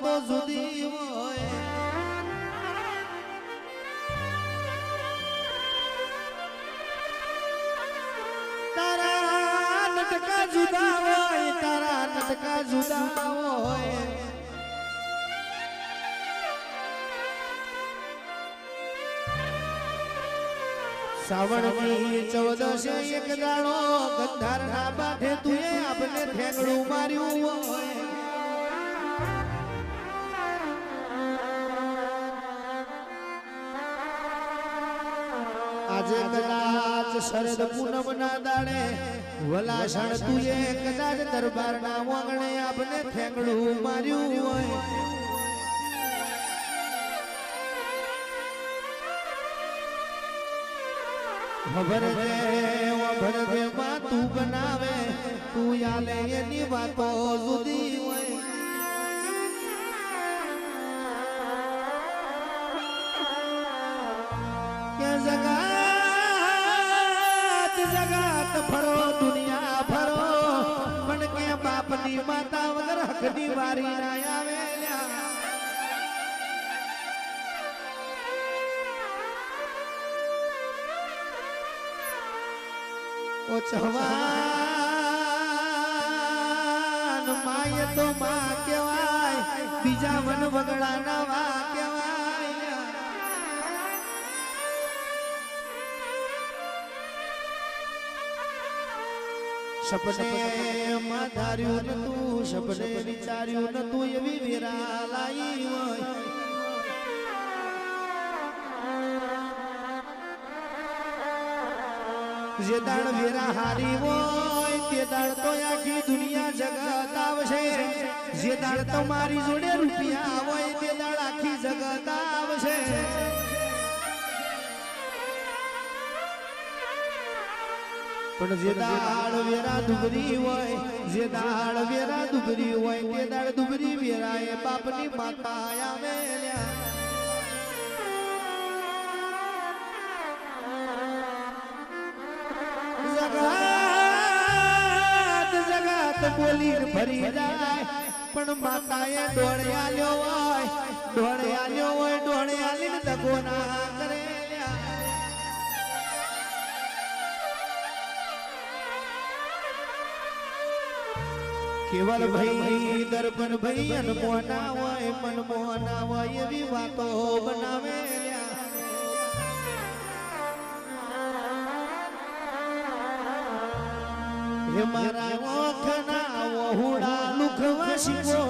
વાતો જુદી હોય તારા નટકા જુદા હોય તારા નટકા જુદા હોય સાવણની 14 એક દાડો ગંધારના બાઠે તુએ આપને ઠેંગડું માર્યું હોય આજે કદાચ શરદ પૂનમના દાડે વલાસણ તુએ કદાચ દરબારના વાંગણે આપને ઠેંગડું માર્યું હોય ખબર દે માં તું બનાવે તું યાલે એની વાતો જુદી હોય કે જગાત ફરો દુનિયા ફરો પણ કે બાપની માતા વગર હકની વારી ના આવે ઓ ચહવાન માય તો માં કહેવાય બીજા વન વગડાના વા કહેવાય સપને માં ધાર્યું નતું સપને વિચાર્યું નતું એવી વેરા લાઈ હોય જે દાડ વેરા હારી હોય તે દાડ તો આખી દુનિયા જગત આવશે જે દાડ તમારી જોડે રૂપિયા હોય તે દાડ આખી જગત આવશે પણ જે દાડ વેરા દુબરી હોય જે દાડ વેરા દુબરી હોય તે દાડ દુબરી વેરા એ બાપની માતા આવે જગત બોલી ભરી જાય પણ માતાએ ડોળે આલ્યો હોય ડોળે આલીને દગો ના કરે કેવલ ભાઈ દર્પણ ભાઈ અનમોના હોય મનમોના હોય એવી વાતો બનાવે હે મારા ઓખના વહુડા લુખવા શીખો